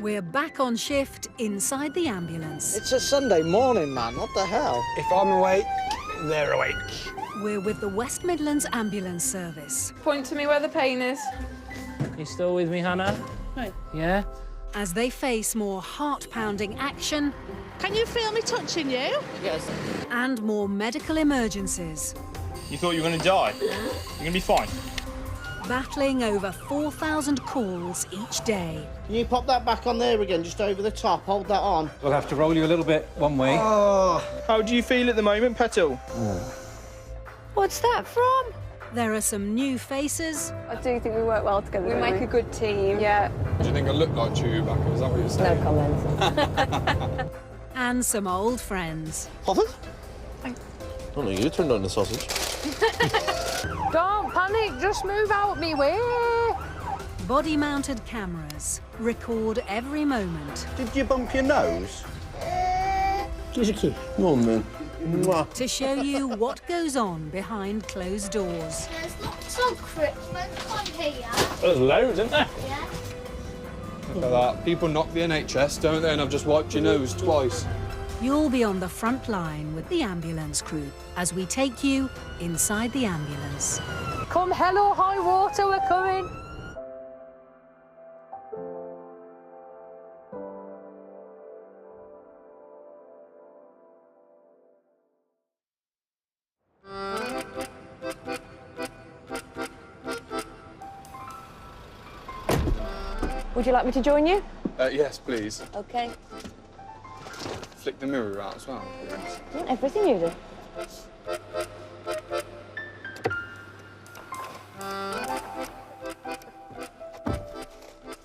We're back on shift inside the ambulance. It's a Sunday morning, man. What the hell? If I'm awake, they're awake. We're with the West Midlands Ambulance Service. Point to me where the pain is. You still with me, Hannah? Right. Yeah? As they face more heart-pounding action... Can you feel me touching you? Yes. ...and more medical emergencies. You thought you were going to die? You're going to be fine. Battling over 4,000 calls each day. Can you pop that back on there again, just over the top? Hold that on. We'll have to roll you a little bit one way. Oh, how do you feel at the moment, Petal? What's that from? There are some new faces. I do think we work well together. We make a good team. Yeah. Do you think I look like Chewbacca? Is that what you're saying? No comments. And some old friends. Pardon? I don't know, you turned on the sausage. Don't panic, just move out me way. Body-mounted cameras record every moment. Did you bump your nose? Here's a key. Come on, man. Mwah. To show you what goes on behind closed doors. There's lots of Christmas on here. There's loads, isn't there? Yeah. Look at that. People knock the NHS, don't they? And I've just wiped your nose twice. You'll be on the front line with the ambulance crew as we take you inside the ambulance. Come hello high water, we're coming. Would you like me to join you? Yes, please. Okay. Flick the mirror out as well, please. You want everything you do?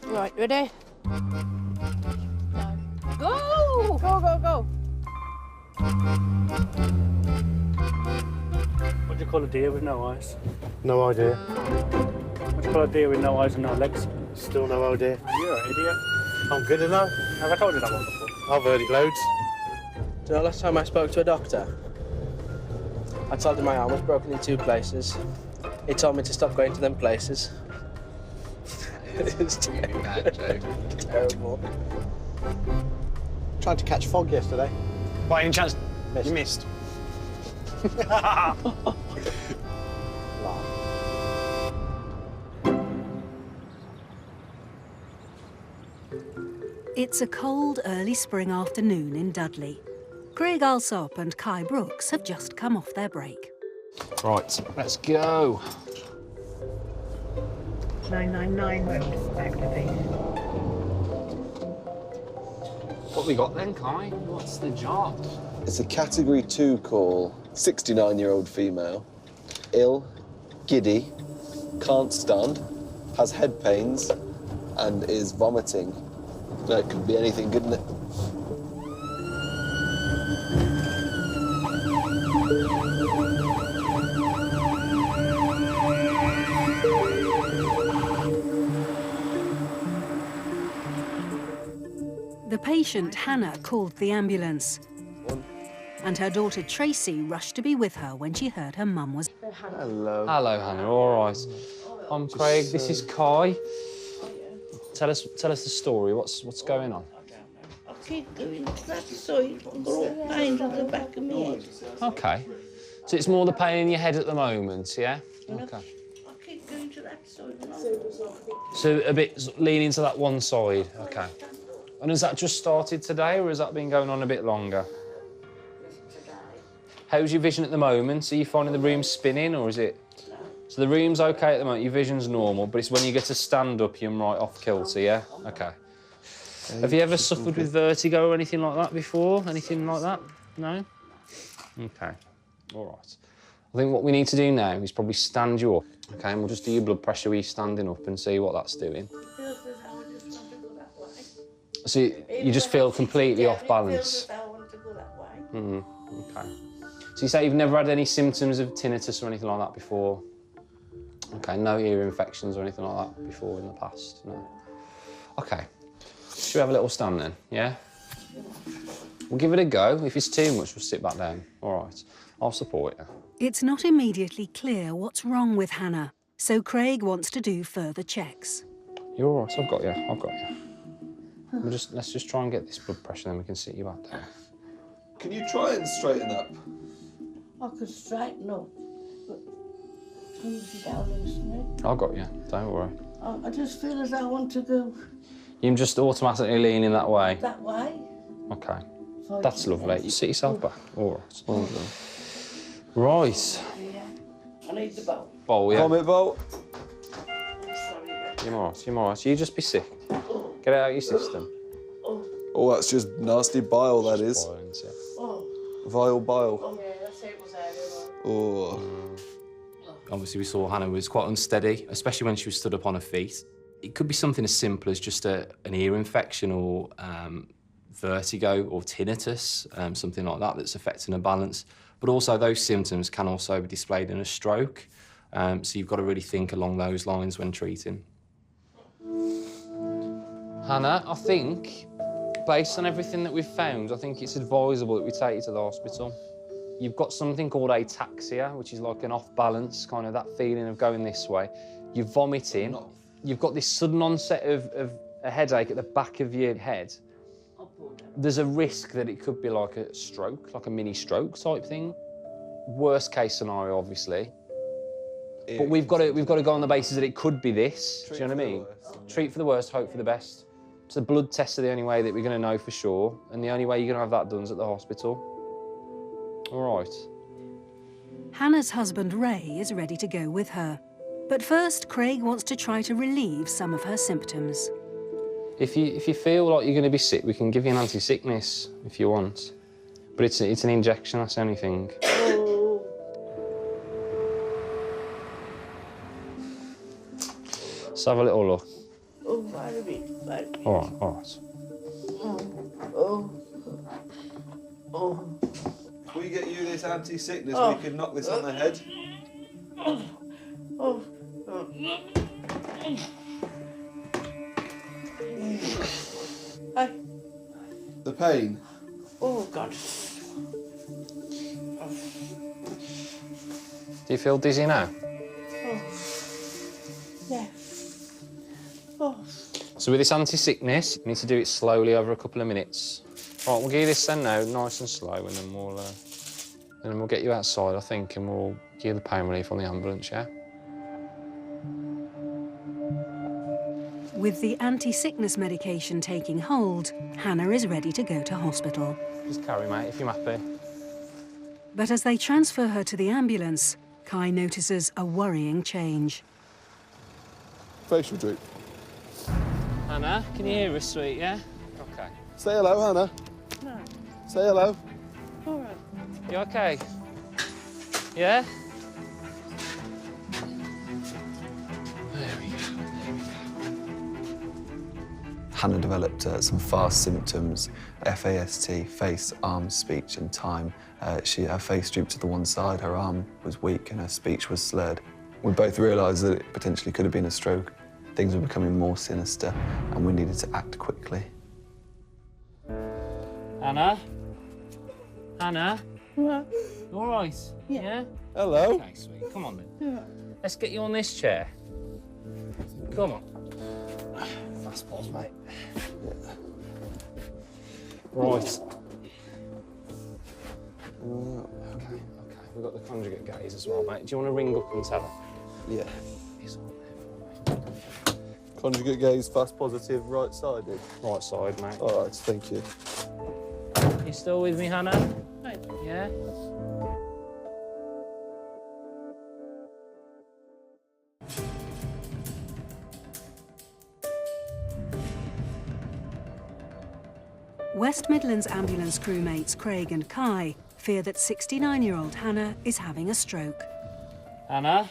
Right, ready? No. Go! Go, go, go. What do you call a deer with no eyes? No idea. What do you call a deer with no eyes and no legs? Still no idea. You're an idiot. I'm good enough. Have I told you that one before? I've heard it loads. Do you know last time I spoke to a doctor? I told him my arm was broken in 2 places. He told me to stop going to them places. It's terrible. Tried to catch fog yesterday. By any chance, Missed. you missed. It's a cold, early spring afternoon in Dudley. Craig Alsop and Kai Brooks have just come off their break. Right, let's go. 999 won't activate. What we got then, Kai? What's the job? It's a Category 2 call. 69-year-old female. Ill, giddy, can't stand, has head pains, and is vomiting. That could be anything, couldn't it? The patient, Hannah, called the ambulance. And her daughter, Tracy, rushed to be with her when she heard her mum was... Hello. Hello, Hannah. All right. I'm Craig. This is Kai. Tell us the story. What's going on? I keep going to that side. I've got all pain at the back of my head. Okay. So it's more the pain in your head at the moment, yeah? Okay. I keep going to that side. So a bit leaning to that one side. Okay. And has that just started today, or has that been going on a bit longer? How's your vision at the moment? Are you finding the room spinning, or is it... So the room's OK at the moment, your vision's normal, but it's when you get to stand up, you're right off kilter, yeah? OK. Have you ever suffered with vertigo or anything like that before? Anything like that? No? OK. All right. I think what we need to do now is probably stand you up, OK? And we'll just do your blood pressure while you're standing up and see what that's doing. So you just feel completely off balance? OK. So you say you've never had any symptoms of tinnitus or anything like that before? OK, no ear infections or anything like that before in the past? No. OK. Should we have a little stand then, yeah? We'll give it a go. If it's too much, we'll sit back down. All right. I'll support you. It's not immediately clear what's wrong with Hannah, so Craig wants to do further checks. You're all right. I've got you. I've got you. Let's just try and get this blood pressure, then we can sit you back down. Can you try and straighten up? I could straighten up, but lose it down loose me. I got you. Don't worry. I just feel as I want to go You can just automatically lean in that way. that way. Okay. That's lovely. You sit yourself back. All right. Right. Yeah. I need the bowl. Bowl, yeah. Vomit bowl. Sorry, You're all right. You're all right. You just be sick. Get it out of your system. Oh, that's just nasty bile, that is. Boil, isn't it? Vile bile. Yeah, that's it was earlier. Oh. Obviously, we saw Hannah was quite unsteady, especially when she was stood up on her feet. It could be something as simple as just an ear infection or vertigo or tinnitus, something like that that's affecting her balance. But also those symptoms can also be displayed in a stroke. So you've got to really think along those lines when treating. Hannah, I think, based on everything that we've found, I think it's advisable that we take you to the hospital. You've got something called ataxia, which is like an off-balance, kind of that feeling of going this way. You're vomiting. You've got this sudden onset of a headache at the back of your head. There's a risk that it could be like a stroke, like a mini stroke type thing. Worst case scenario, obviously. But we've got to go on the basis that it could be this. Do you know what I mean? Treat for the worst, hope for the best. So the blood tests are the only way that we're going to know for sure, and the only way you're going to have that done is at the hospital. All right. Hannah's husband, Ray, is ready to go with her. But first, Craig wants to try to relieve some of her symptoms. If you feel like you're going to be sick, we can give you an anti-sickness if you want. But it's an injection, that's the only thing. Let's have a little look. Oh, wait a minute, wait a minute. All right, all right. If we get you this anti-sickness, we can knock this on the head. Hey. The pain. Oh, God. Do you feel dizzy now? Yeah. Oh. So with this anti-sickness, you need to do it slowly over a couple of minutes. Right, we'll give you this then now, nice and slow, and then we'll get you outside, I think, and we'll give you the pain relief on the ambulance, yeah? With the anti-sickness medication taking hold, Hannah is ready to go to hospital. Just carry, mate, if you're happy. But as they transfer her to the ambulance, Kai notices a worrying change. Facial droop. Hannah, can you hear us, sweet, yeah? OK. Say hello, Hannah. No. Say hello. All right. You OK? Yeah? Hannah developed some fast symptoms, FAST, face, arm, speech and time. Her face drooped to the one side, her arm was weak and her speech was slurred. We both realised that it potentially could have been a stroke. Things were becoming more sinister and we needed to act quickly. Hannah? Hannah? What? You all right? Yeah? Hello. OK, sweet, come on then. Let's get you on this chair. Come on. Fast pause, mate. Right. OK. We've got the conjugate gaze as well, mate. Do you want to ring up and tell her? Yeah. It's on there for me. Conjugate gaze, fast positive, right-sided. Right side, mate. All right, thank you. You still with me, Hannah? Right. Yeah? West Midlands ambulance crewmates Craig and Kai fear that 69-year-old Hannah is having a stroke. Hannah?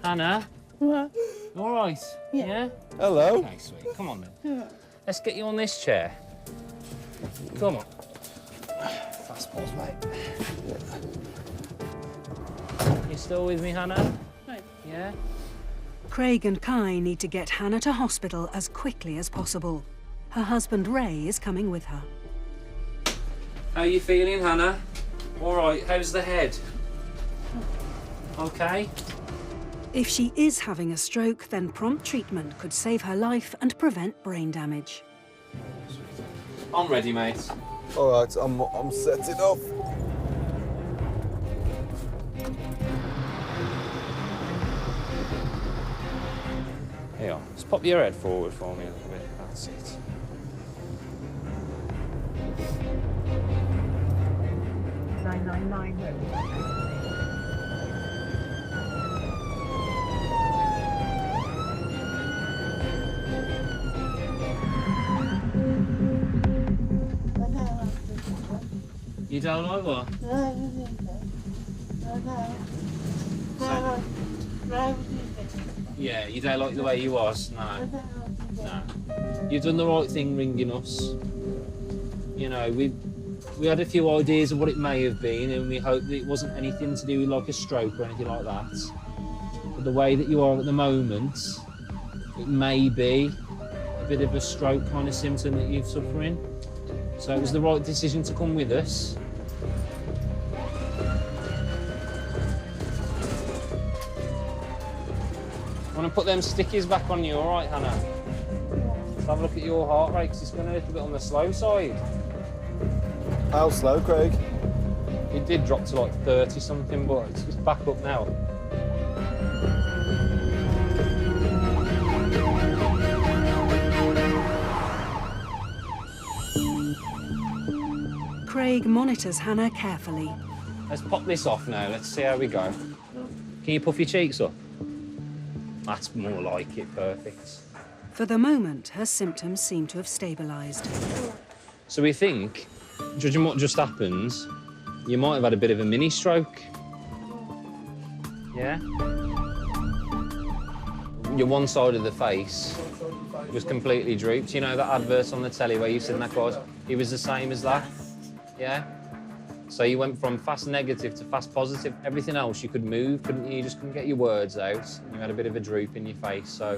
Hannah? What? You all right? Yeah. Hello. OK, sweet. Come on then. Let's get you on this chair. Come on. Fast pause, mate. You still with me, Hannah? Right. Yeah? Craig and Kai need to get Hannah to hospital as quickly as possible. Her husband, Ray, is coming with her. How are you feeling, Hannah? All right, how's the head? OK? If she is having a stroke, then prompt treatment could save her life and prevent brain damage. I'm ready, mate. All right, I'm setting off. Here you are. Just pop your head forward for me a little bit. That's it. You don't like what? Yeah, you don't like the way you was? No. No. You've done the right thing ringing us. You know, we had a few ideas of what it may have been, and we hoped that it wasn't anything to do with like a stroke or anything like that. But the way that you are at the moment, it may be a bit of a stroke kind of symptom that you're suffering. So it was the right decision to come with us. I want to put them stickies back on you, all right, Hannah? Let's have a look at your heart rate, 'cause it's going a little bit on the slow side. How slow, Craig? It did drop to like 30 something, but it's just back up now. Craig monitors Hannah carefully. Let's pop this off now. Let's see how we go. Can you puff your cheeks up? That's more like it. Perfect. For the moment, her symptoms seem to have stabilised. So we think, judging what just happened, you might have had a bit of a mini stroke. Yeah? Your one side of the face was completely drooped. You know that advert on the telly where you've seen that guy? He was the same as that. Yeah? So you went from fast negative to fast positive. Everything else you could move, couldn't you? You just couldn't get your words out. You had a bit of a droop in your face. So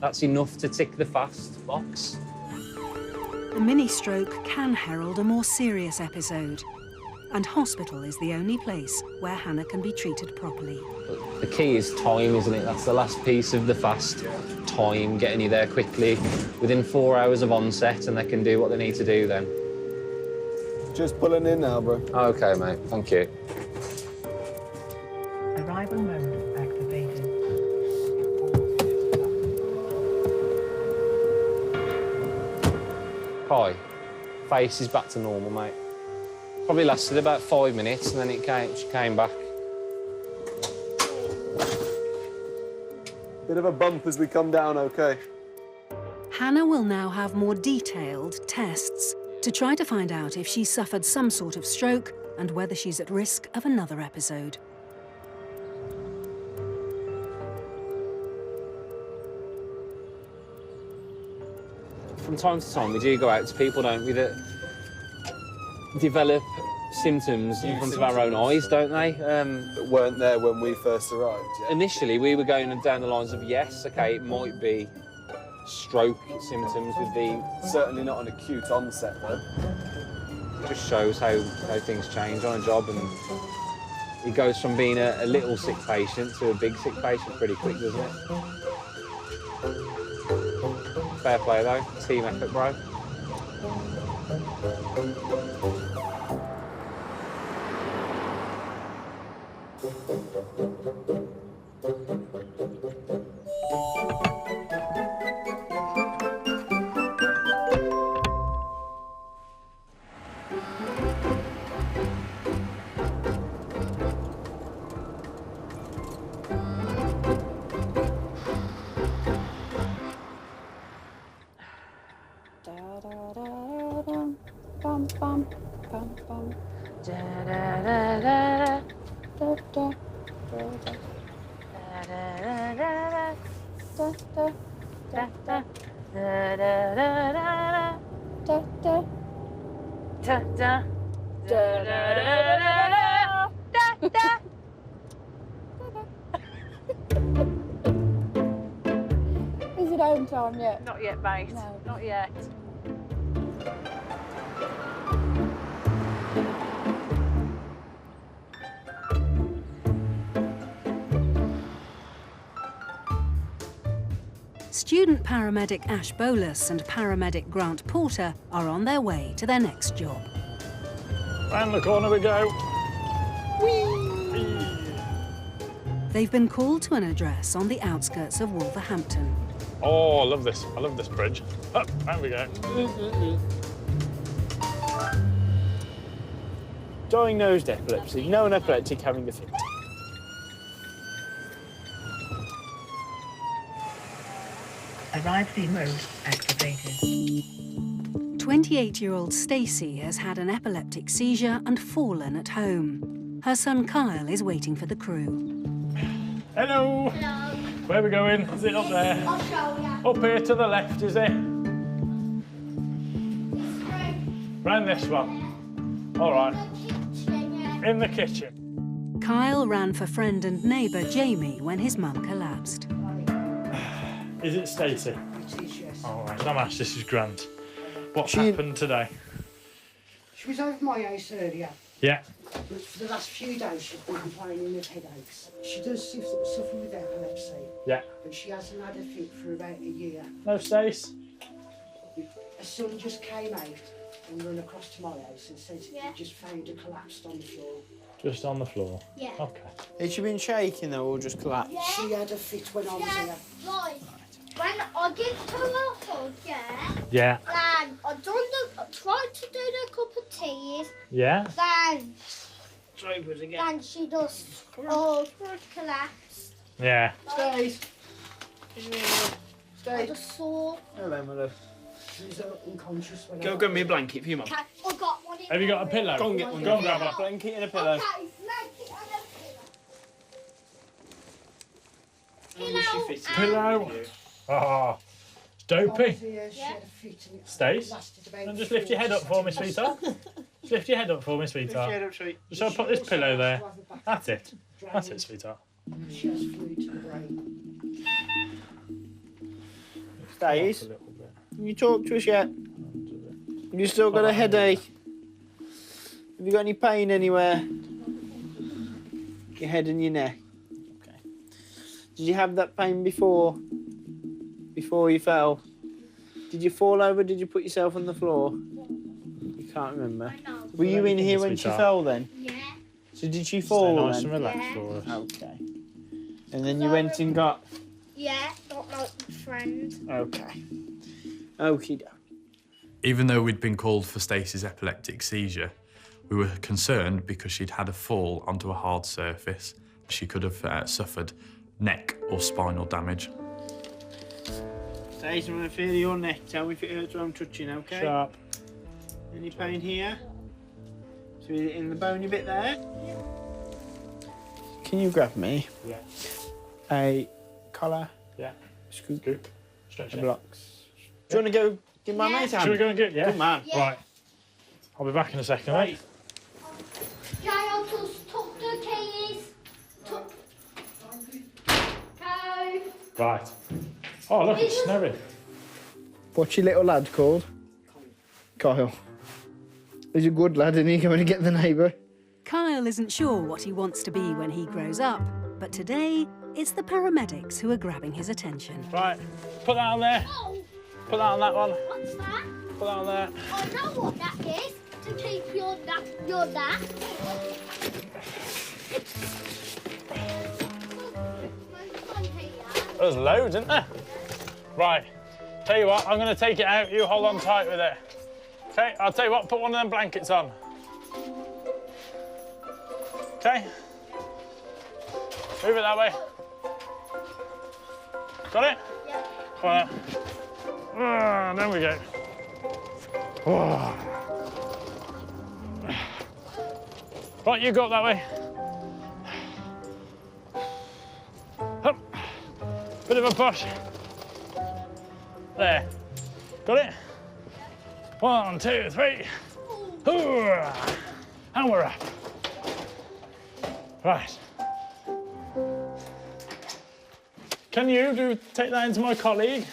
that's enough to tick the fast box. A mini stroke can herald a more serious episode, and hospital is the only place where Hannah can be treated properly. But the key is time, isn't it? That's the last piece of the fast. Time, getting you there quickly, within 4 hours of onset, and they can do what they need to do then. Just pulling in now, bro. OK, mate. Thank you. Arrival mode activated. Hi. Face is back to normal, mate. Probably lasted about 5 minutes, and then she came back. Bit of a bump as we come down, OK? Hannah will now have more detailed tests to try to find out if she suffered some sort of stroke and whether she's at risk of another episode. From time to time, we do go out to people, don't we, that develop symptoms in front of our own eyes, don't they? That weren't there when we first arrived, yeah? Initially, we were going down the lines of, yes, OK, it might be stroke symptoms with the... Certainly not an acute onset, though. It just shows how things change on a job, and it goes from being a little sick patient to a big sick patient pretty quick, doesn't it? Fair play, though. Team effort, bro. Is it home time yet? Not yet, mate. No. Not yet. student paramedic Ash Bolus and paramedic Grant Porter are on their way to their next job. Round the corner we go. They've been called to an address on the outskirts of Wolverhampton. Oh, I love this. I love this bridge. Up, round we go. Diagnosed epilepsy. Known epileptic having a fit. Arrive mode activated. 28-year-old Stacey has had an epileptic seizure and fallen at home. Her son Kyle is waiting for the crew. Hello. Hello. Where are we going? Is it up there? I'll show you. Up here to the left, is it? Round this one. All right. In the kitchen. Kyle ran for friend and neighbour Jamie when his mum collapsed. Is it Stacey? It is, yes. All right. I'm Ash, this is Grant. What's happened today? She was over my house earlier, Yeah. but for the last few days she's been complaining of headaches. She does suffer with epilepsy, Yeah. but she hasn't had a fit for about a year. No, Stace? Her son just came out and run across to my house and said he just found her collapsed on the floor. Just on the floor? Yeah. Okay. Has she been shaking though, or just collapsed? Yeah. She had a fit when I was here. Right. When I give her a hug, Yeah. then I tried to do the cup of tea, Yeah? then again. she does collapse. Yeah. Stace. I just saw. Hello, my love. She was unconscious when Go get me a blanket for you, Mum. I got one in Have you got a pillow? Go and get one. Go and grab A it. blanket and a pillow. Okay, blanket and a pillow. How was she fitting? Pillow. Oh, I was dopey. here, she had a fit and it Stace? lasted about And just lift your head up for me, sweetheart. Just lift your head up for me, Lift your head sweetheart. up, sweet. Just I'll put this pillow there. That's it. That's it, sweetheart. She has fluid to the brain. Stace, can you talk to us yet? You still got a headache? Have you got any pain anywhere? Your head and your neck? Okay. Did you have that pain before? Before you fell? Did you fall over? Did you put yourself on the floor? You can't remember. Were you in here when she fell then? Yeah. So did she Stay fall nice then? and relaxed Yeah. for us. Okay. And then you went and got... Yeah, not like my friend. Okay. Okie doke. Even though we'd been called for Stacey's epileptic seizure, we were concerned because she'd had a fall onto a hard surface. She could have suffered neck or spinal damage. Stace, I'm going to feel your neck. Tell me if it hurts where I'm touching, okay? Sharp. Any pain here? So is it in the bony bit there? Can you grab me Yeah. a collar, Yeah. scoop, Stretch a it. blocks? Do you want to go give my mate a hand? Should we go and get yeah? Good man. Yeah. Right. I'll be back in a second, mate. Jay, I'll just tuck the keys. Tuck. Go. Right. Oh, look, it's snowing. What's your little lad called? Kyle. He's a good lad, isn't he? Coming to get the neighbour. Kyle isn't sure what he wants to be when he grows up, but today it's the paramedics who are grabbing his attention. Right. Put that on there. Oh, Put that on that one. what's that? Put that on there. I know what that is. To keep your neck. There's loads, isn't there? Right. Tell you what, I'm going to take it out. You hold on tight with it. Okay, I'll tell you what, put one of them blankets on. Okay? Move it that way. Got it? Yeah. Right. There we go. Oh. Right, you go up that way. Up. Bit of a push. There. Got it? 1, 2, 3. And we're up. Right. Can you take that into my colleague?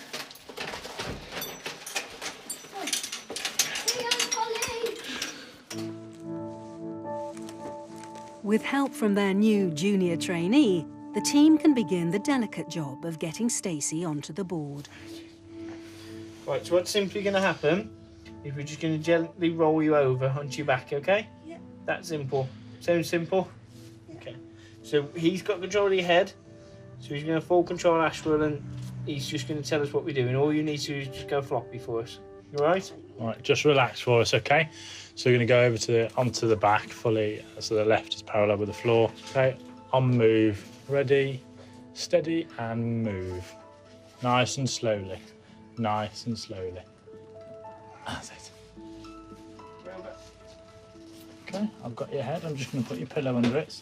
With help from their new junior trainee, the team can begin the delicate job of getting Stacey onto the board. Right, so what's simply going to happen is we're just going to gently roll you over onto your back, okay? Yeah. That's simple. Sounds simple? Yeah. Okay. So he's got control of your head, so he's going to full control Ashwell, and he's just going to tell us what we're doing. All you need to do is just go floppy for us. You all right? All right, just relax for us, okay? So we're going to go over onto the back fully, so the left is parallel with the floor. Okay, on move, ready, steady, and move. Nice and slowly, nice and slowly. That's it. Okay, I've got your head. I'm just going to put your pillow under it.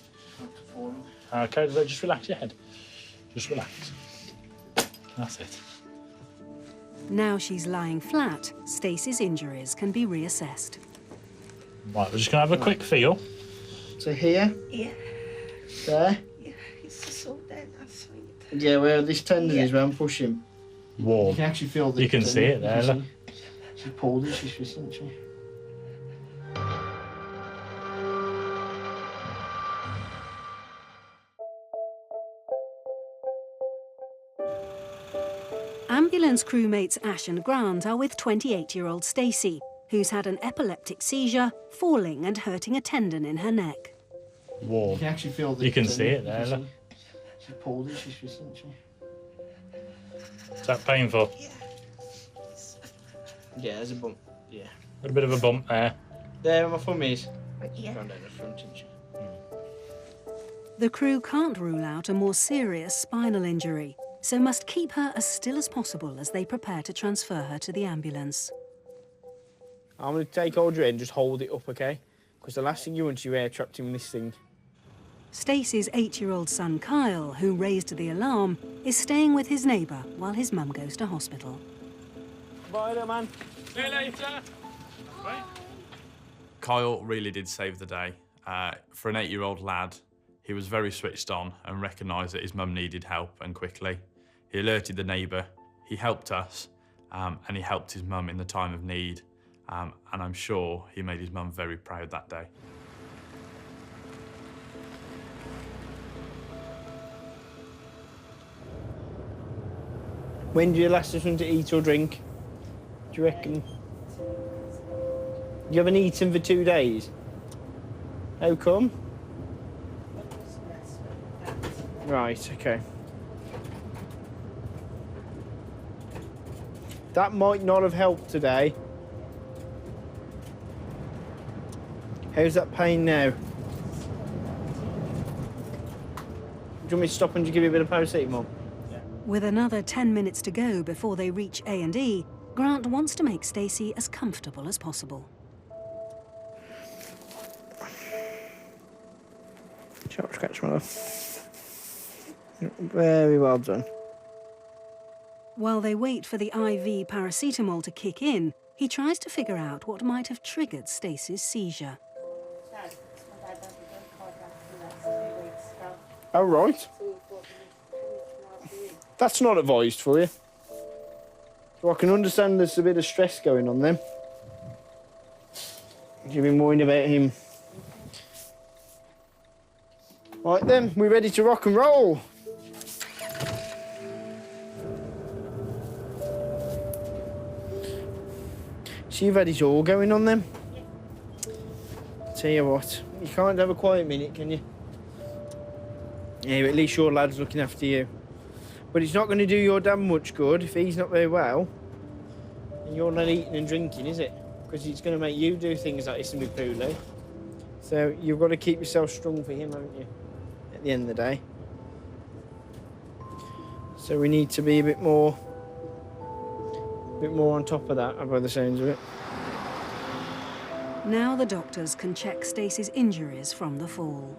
Okay, just relax your head. Just relax. That's it. Now she's lying flat, Stacey's injuries can be reassessed. Right, we're just going to have a quick feel. So here? Yeah. There? Yeah, it's so dead, that's sweet. Yeah, where this tendon is, where I'm pushing. Warm. You can actually feel the You can see it there, look. She pulled it, she's twisting, isn't she? Ambulance crewmates Ash and Grant are with 28-year-old Stacey, who's had an epileptic seizure, falling and hurting a tendon in her neck. Warm. You can actually feel the You can tendon. see it there, look. She pulled it, she's twisting, isn't she? Is that painful? Yeah, there's a bump. Yeah. A bit of a bump there. There where my thumb is. Yeah. Gone down the front, isn't she? The crew can't rule out a more serious spinal injury, so must keep her as still as possible as they prepare to transfer her to the ambulance. I'm going to hold your head and just hold it up, okay? Because the last thing you want is your air trapped in this thing. Stacey's 8-year-old son Kyle, who raised the alarm, is staying with his neighbour while his mum goes to hospital. Bye there, man. See you later. Bye. Kyle really did save the day. For an 8-year-old lad, he was very switched on and recognised that his mum needed help, and quickly. He alerted the neighbour, he helped us, and he helped his mum in the time of need. And I'm sure he made his mum very proud that day. When do you last have something to eat or drink? Do you reckon? You haven't eaten for 2 days? How come? Right, okay. That might not have helped today. How's that pain now? Do you want me to stop and just give you a bit of paracetamol? With another 10 minutes to go before they reach A&E, Grant wants to make Stacey as comfortable as possible. Sharp scratch, my love. Very well done. While they wait for the IV paracetamol to kick in, he tries to figure out what might have triggered Stacey's seizure. Oh, right. That's not advised for you. So I can understand there's a bit of stress going on then. You've been worrying about him. Right then, we're ready to rock and roll. So you've had it all going on then? Tell you what, you can't have a quiet minute, can you? Yeah, but at least your lad's looking after you. But it's not going to do your dad much good if he's not very well and you're not eating and drinking, is it? Because it's going to make you do things like this and be poorly. So you've got to keep yourself strong for him, haven't you? At the end of the day. So we need to be a bit more on top of that, by the sounds of it. Now the doctors can check Stacey's injuries from the fall.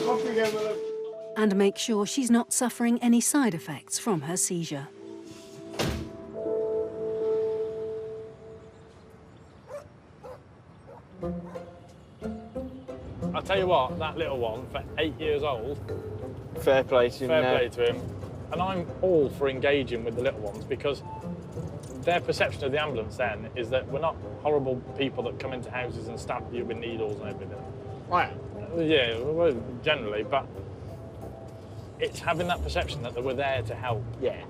Off we go, my love. And make sure she's not suffering any side effects from her seizure. I'll tell you what, that little one, for 8 years old, Fair play to him. fair play to him. And I'm all for engaging with the little ones, because their perception of the ambulance then is that we're not horrible people that come into houses and stab you with needles and everything. Right. Yeah, well, generally, but it's having that perception that we're there to help. Yeah.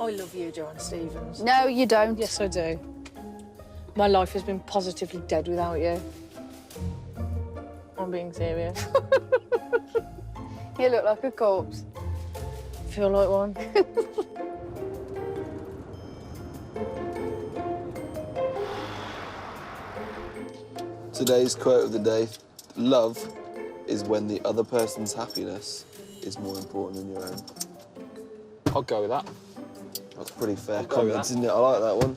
I love you, Joanna Stevens. No, you don't. Yes, I do. My life has been positively dead without you. I'm being serious. You look like a corpse. Feel like one. Today's quote of the day: love is when the other person's happiness is more important than your own. I'll go with that. That's pretty fair I'll go with comment, that. isn't it? I like that one.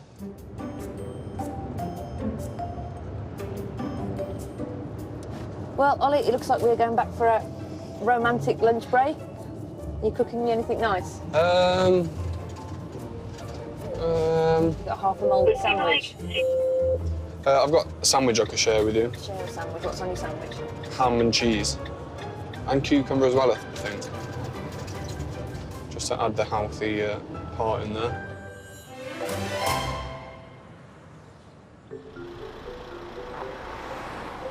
Well, Ollie, it looks like we're going back for a romantic lunch break. Are you cooking me anything nice? Um. You've got half a mouldy sandwich. I've got a sandwich I could share with you. Share a sandwich. What's on your sandwich? Ham and cheese. And cucumber as well, I think. Just to add the healthy part in there.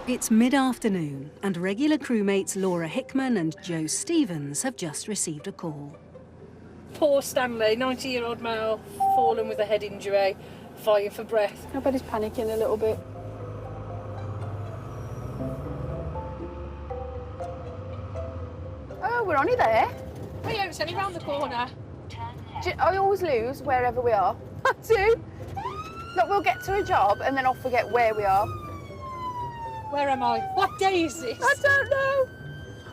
It's mid-afternoon, and regular crewmates Laura Hickman and Joe Stevens have just received a call. Poor Stanley, 90-year-old male, fallen with a head injury, fighting for breath. I bet he's panicking a little bit. Oh, we're only there. Oh yeah, it's only round the corner. I always lose wherever we are. I do. Look, we'll get to a job and then I'll forget where we are. Where am I? What day is this? I don't know.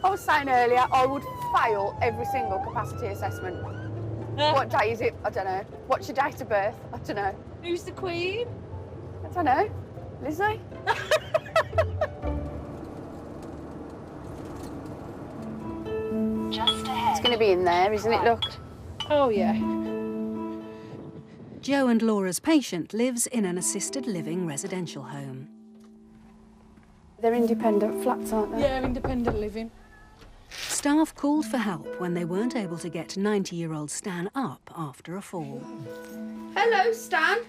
I was saying earlier, I would fail every single capacity assessment. What day is it? I don't know. What's your date of birth? I don't know. Who's the Queen? I don't know. Lizzie? It's going to be in there, isn't it? Look. Oh, yeah. Joe and Laura's patient lives in an assisted living residential home. They're independent flats, aren't they? Yeah, independent living. Staff called for help when they weren't able to get 90-year-old Stan up after a fall. Hello, Stan.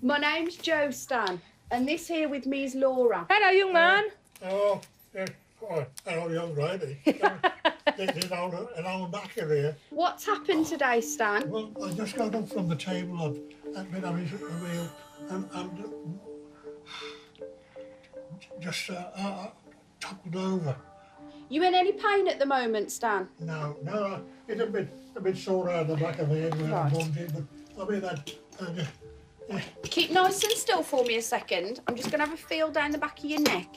My name's Joe, Stan, and this here with me is Laura. Hello, young man. Oh, yes. Oh, hello, young lady. This is an old back of here. What's happened today, Stan? Well, I just got up from the table and been having a meal and just toppled over. You in any pain at the moment, Stan? No, it's a bit sore out the back of the head where I bumped it, but I mean that. Keep nice and still for me a second. I'm just going to have a feel down the back of your neck.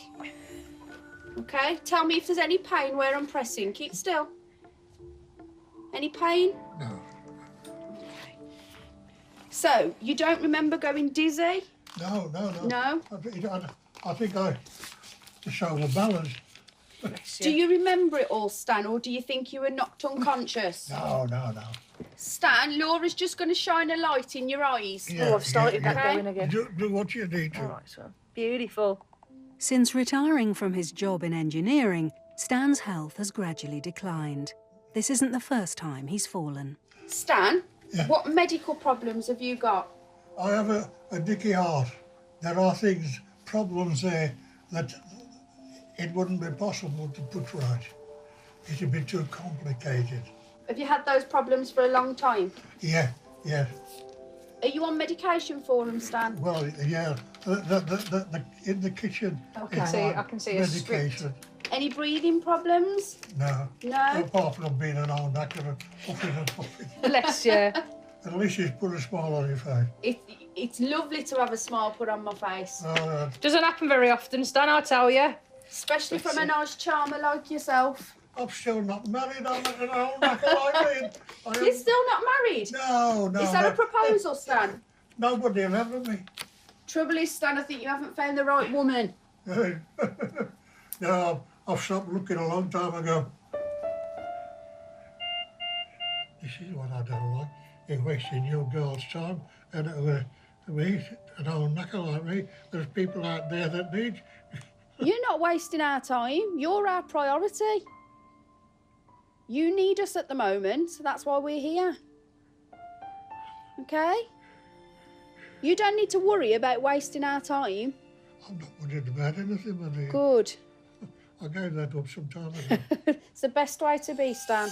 OK? Tell me if there's any pain where I'm pressing. Keep still. Any pain? No. OK. So, you don't remember going dizzy? No. No? I think I just showed a balance. Do you remember it all, Stan, or do you think you were knocked unconscious? No. Stan, Laura's just going to shine a light in your eyes. Yeah, Oh, I've started that Okay. going again. Do what you need to. All right, so beautiful. Since retiring from his job in engineering, Stan's health has gradually declined. This isn't the first time he's fallen. Stan, Yeah. what medical problems have you got? I have a dicky heart. There are problems there that it wouldn't be possible to put right. It's a bit too complicated. Have you had those problems for a long time? Yeah. Are you on medication for them, Stan? Well, yeah. In the kitchen. Okay. it's I can see a medication. Any breathing problems? No. No? Apart from being an old back of a puffing and puffing. Bless you. At least she's put a smile on your face. It's lovely to have a smile put on my face. Doesn't happen very often, Stan, I tell you. Especially from a nice charmer like yourself. I'm still not married. I'm an old backer like me. You're still not married? No. Is that a proposal, Stan? Nobody will ever me. Trouble is, Stan, I think you haven't found the right woman. No, I've stopped looking a long time ago. This is what I don't like. You're wasting your girl's time, and me, an old knuckle like me, there's people out there that need. You're not wasting our time. You're our priority. You need us at the moment, so that's why we're here. Okay? You don't need to worry about wasting our time. I'm not worried about anything, my dear. Good. I gave that up some time ago. It's the best way to be, Stan.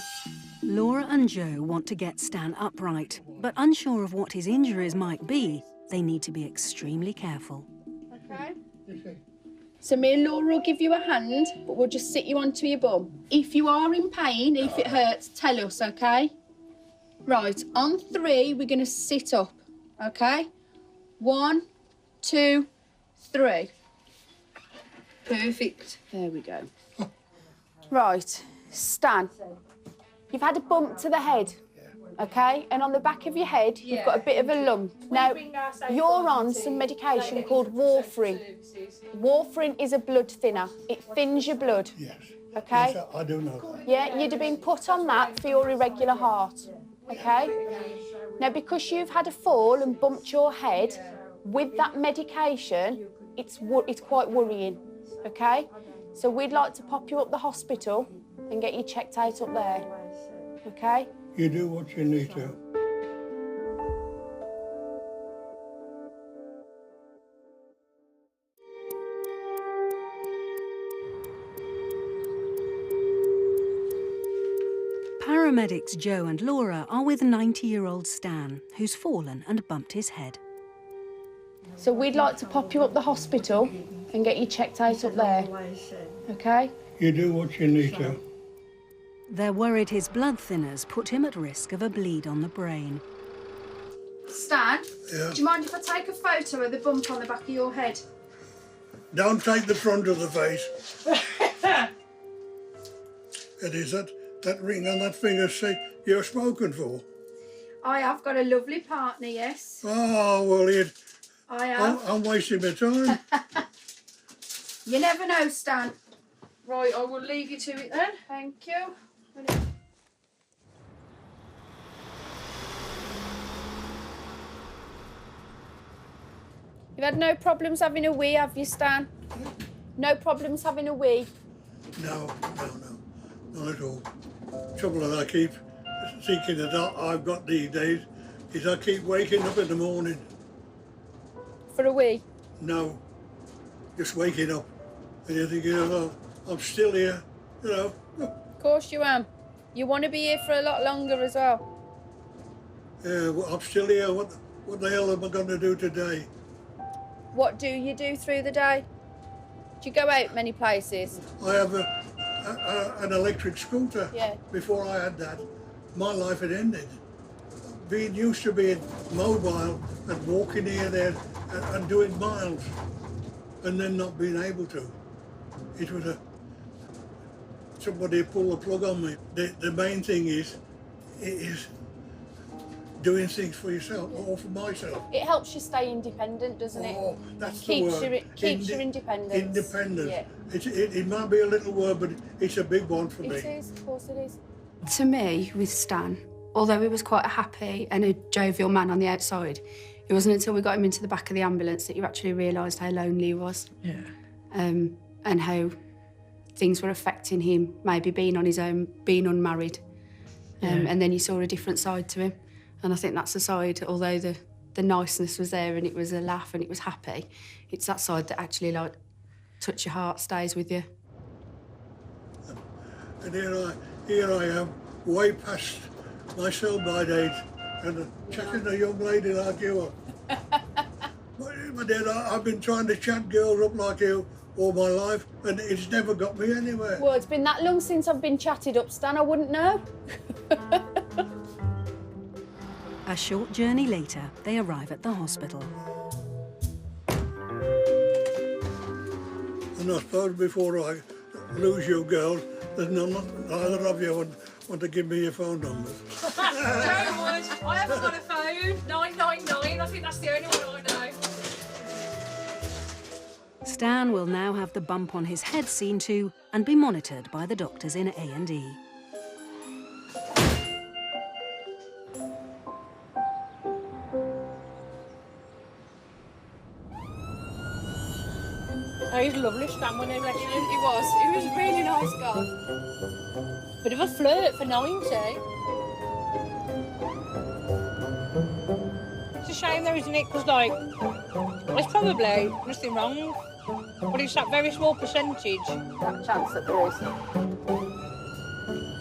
Laura and Joe want to get Stan upright, but unsure of what his injuries might be, they need to be extremely careful. Okay. So me and Laura will give you a hand, but we'll just sit you onto your bum. If you are in pain, if it hurts, tell us, okay? Right, on 3, we're going to sit up, okay? 1, 2, 3. Perfect. There we go. Right, Stan, you've had a bump to the head, okay? And on the back of your head, you've got a bit of a lump. Now, you're on some medication called warfarin. Warfarin is a blood thinner. It thins your blood. Yes. Okay? Yes, I do know that. Yeah, you'd have been put on that for your irregular heart. Okay? Now, because you've had a fall and bumped your head, with that medication, it's quite worrying. Okay? So we'd like to pop you up the hospital and get you checked out up there. Okay? You do what you need to. Paramedics Joe and Laura are with 90-year-old Stan, who's fallen and bumped his head. So we'd like to pop you up the hospital and get you checked out up there. Okay? You do what you need to. They're worried his blood thinners put him at risk of a bleed on the brain. Stan, Yeah? do you mind if I take a photo of the bump on the back of your head? Don't take the front of the face. It is that ring on that finger say you're smoking for. I have got a lovely partner, yes. Oh, well, I have. I'm wasting my time. You never know, Stan. Right, I will leave you to it then. Thank you. You've had no problems having a wee, have you, Stan? No problems having a wee? No, not at all. Trouble that I keep thinking that I've got these days is I keep waking up in the morning. For a wee? No, just waking up. And you're thinking, oh, I'm still here, you know. Of course you am. You want to be here for a lot longer as well. Yeah, well, I'm still here. What the hell am I going to do today? What do you do through the day? Do you go out many places? I have an electric scooter. Yeah. Before I had that, my life had ended. Being used to being mobile and walking here, there, and doing miles, and then not being able to. It was somebody pulled the plug on me. The main thing is doing things for yourself or for myself. It helps you stay independent, doesn't it? Oh, that's keeps the word. Keeps your independence. Independence. Yeah. It might be a little word, but it's a big one for me. It is, of course it is. To me, with Stan, although he was quite a happy and a jovial man on the outside, it wasn't until we got him into the back of the ambulance that you actually realised how lonely he was. Yeah. And how things were affecting him, maybe being on his own, being unmarried. And then you saw a different side to him. And I think that's the side, although the niceness was there and it was a laugh and it was happy, it's that side that actually, like, touch your heart, stays with you. And here I am, way past my sell-by date, and chatting to a young lady like you. But then I've been trying to chat girls up like you all my life, and it's never got me anywhere. Well, it's been that long since I've been chatted up, Stan, I wouldn't know. A short journey later, they arrive at the hospital. And I suppose before I lose you girls, there's neither of you want to give me your phone numbers. Joe would. I haven't got a phone. 999. I think that's the only one I know. Stan will now have the bump on his head seen to and be monitored by the doctors in A&E. he's lovely, Stan, when he left you. He was a really nice guy. Bit of a flirt for 90. It's a shame though, isn't it? Because, like, there's probably nothing wrong, but it's that very small percentage. That chance that there is.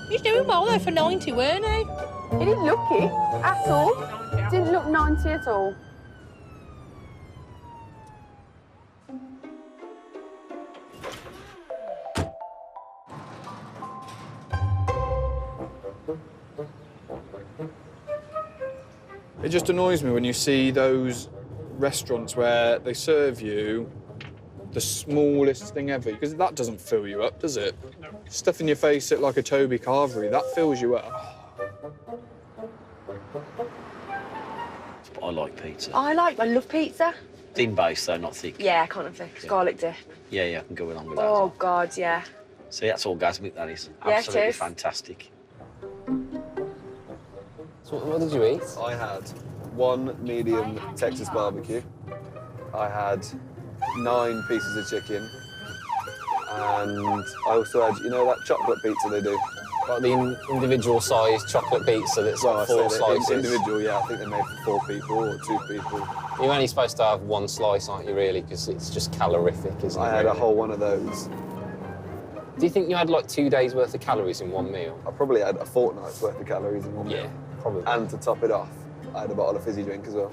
He's doing well though for 90, weren't he? He didn't look it at all. Didn't look 90 at all. It just annoys me when you see those restaurants where they serve you the smallest thing ever, because that doesn't fill you up, does it? No. Stuff in your face it like a Toby Carvery, that fills you up. I like pizza. I love pizza. Thin base though, not thick. Yeah, I can't have thick. Garlic dip. Yeah, I can go along with that. Oh, God, yeah. See, that's orgasmic, that is. Yeah, Absolutely it is. fantastic. So what did you eat? I had 1 medium Texas barbecue. I had 9 pieces of chicken. And I also had, you know that chocolate pizza they do? Like the individual sized chocolate pizza that's Well, like I 4 say slices. individual, yeah. I think they're made for 4 people or 2 people. You're only supposed to have 1 slice, aren't you, really? Because it's just calorific, isn't it? I had a really? whole one of those. Do you think you had like 2 days worth of calories in 1 meal? I probably had a fortnight's worth of calories in 1 meal. Yeah, probably. And to top it off, I had a bottle of fizzy drink as well.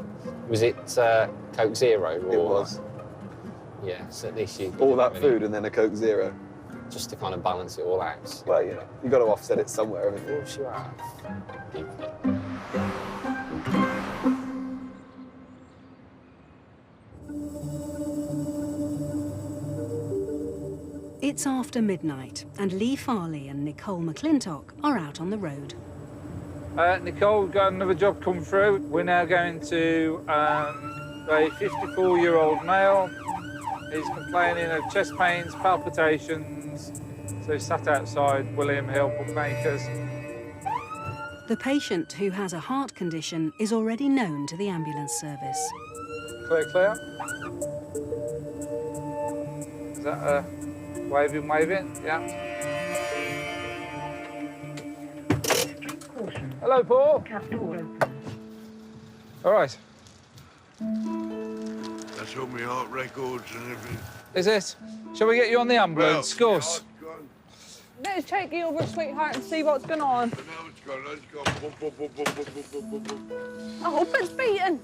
Was it Coke Zero? Or... It was. Yeah, so at least you... All that food and then a Coke Zero. Just to kind of balance it all out. Well, you know, you've got to offset it somewhere, haven't you? Of course you have. It's after midnight, and Lee Farley and Nicole McClintock are out on the road. Nicole, we've got another job come through. We're now going to a 54-year-old male. He's complaining of chest pains, palpitations. So he sat outside William Hill Bookmakers. The patient, who has a heart condition, is already known to the ambulance service. Clear, clear. Is that waving, waving? Yeah. Hello, Paul. All right. That's all my heart records and everything. Is it? Shall we get you on the ambulance, Gus? Let's take you over, sweetheart, and see what's going on. Now it's gone, it's gone. I hope it's beaten.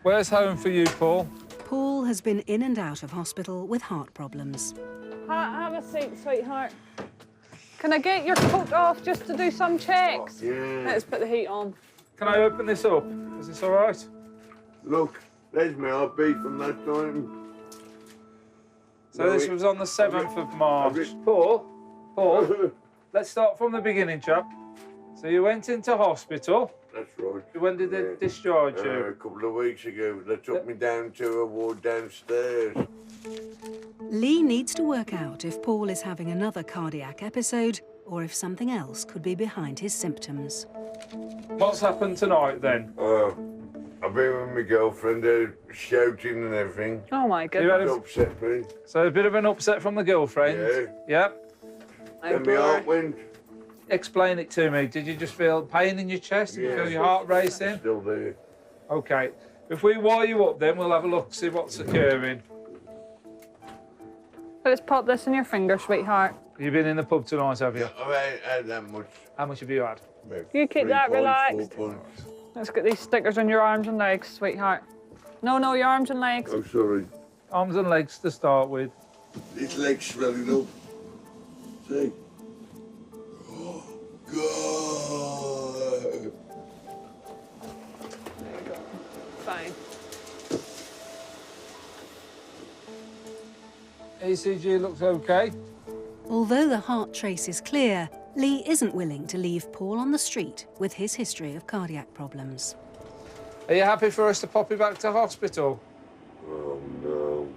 Where's home for you, Paul? Paul has been in and out of hospital with heart problems. Have a seat, sweetheart. Can I get your coat off just to do some checks? Yeah. Let's put the heat on. Can I open this up? Is this all right? Look, there's my heartbeat from that time. So this was on the 7th of March. Paul, let's start from the beginning, chap. So you went into hospital. That's right. When did they discharge you? A couple of weeks ago. They took me down to a ward downstairs. Lee needs to work out if Paul is having another cardiac episode or if something else could be behind his symptoms. What's happened tonight, then? I've been with my girlfriend, shouting and everything. Oh, my You goodness. had It's a, upset me. so a bit of an upset from the girlfriend? Yeah. Yeah. Then my heart went. Explain it to me. Did you just feel pain in your chest? Did you feel your heart racing? Still there. OK. If we wire you up, then we'll have a look, see what's occurring. Let's pop this in your finger, sweetheart. You've been in the pub tonight, have you? I ain't had that much. How much have you had? You keep that 3 pints, relaxed. 4 pints. Let's get these stickers on your arms and legs, sweetheart. No, your arms and legs. I'm sorry. Arms and legs to start with. His leg's swelling up. See? Oh, God. Fine. ECG looks OK. Although the heart trace is clear, Lee isn't willing to leave Paul on the street with his history of cardiac problems. Are you happy for us to pop you back to hospital? Oh, no.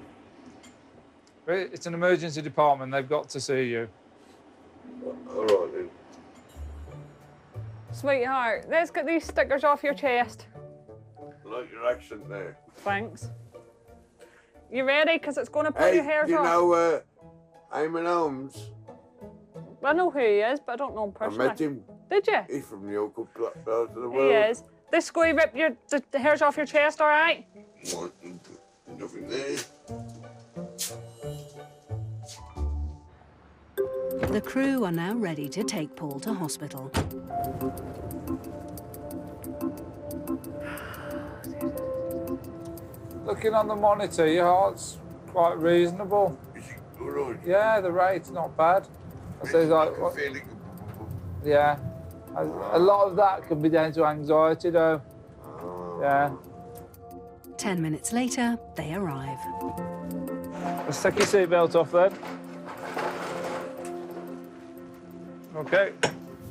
It's an emergency department. They've got to see you. All right, then. Sweetheart, let's get these stickers off your chest. I like your accent there. Thanks. You ready? Because it's going to pull your hairs you off. know Eamon Holmes? I know who he is, but I don't know him personally. I met him. Did you? He's from the local part of the He world. is. This going to rip the hairs off your chest, all right? Nothing there. The crew are now ready to take Paul to hospital. Looking on the monitor, your heart's quite reasonable. Is it all right? Yeah, the rate's not bad. I say like, yeah. A lot of that could be down to anxiety, though. Yeah. 10 minutes later, they arrive. Let's take your seatbelt off then. Okay.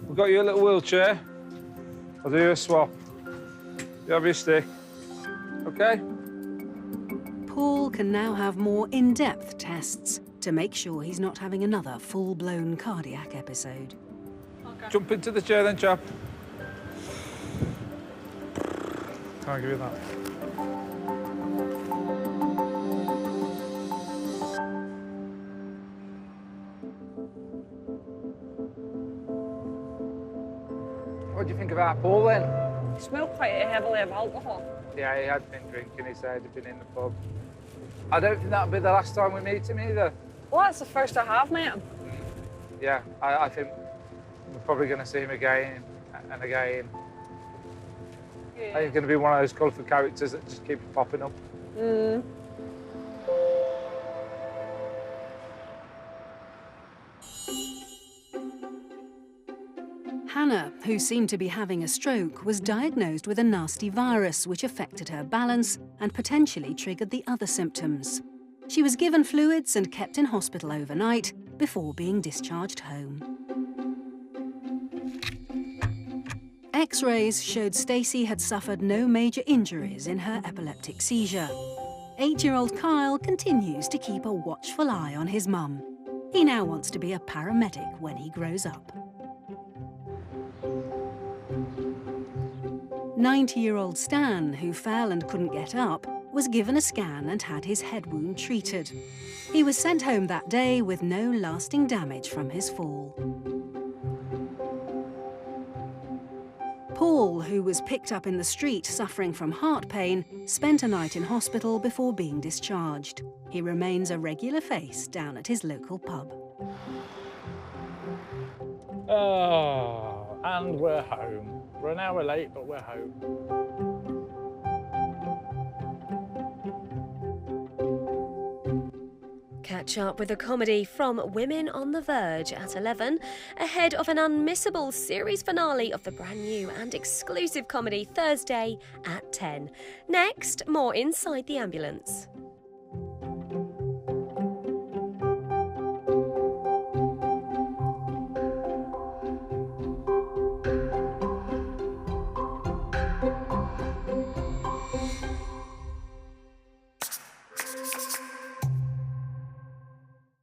We've got you a little wheelchair. I'll do you a swap. You have your stick. Okay? Paul can now have more in-depth tests to make sure he's not having another full-blown cardiac episode. Okay. Jump into the chair then, chap. Can't give you that. What do you think about Paul then? He smelled quite heavily of alcohol. Yeah, he had been drinking, he said he'd been in the pub. I don't think that'll be the last time we meet him either. Well, that's the first I have met him. Yeah, I think we're probably going to see him again and again. Yeah. I think he's going to be one of those colourful characters that just keeps popping up. Mm. Hannah, who seemed to be having a stroke, was diagnosed with a nasty virus which affected her balance and potentially triggered the other symptoms. She was given fluids and kept in hospital overnight before being discharged home. X-rays showed Stacey had suffered no major injuries in her epileptic seizure. 8-year-old Kyle continues to keep a watchful eye on his mum. He now wants to be a paramedic when he grows up. 90-year-old Stan, who fell and couldn't get up, was given a scan and had his head wound treated. He was sent home that day with no lasting damage from his fall. Paul, who was picked up in the street suffering from heart pain, spent a night in hospital before being discharged. He remains a regular face down at his local pub. Oh, and we're home. We're an hour late, but we're home. Catch up with a comedy from Women on the Verge at 11, ahead of an unmissable series finale of the brand new and exclusive comedy Thursday at 10. Next, more Inside the Ambulance.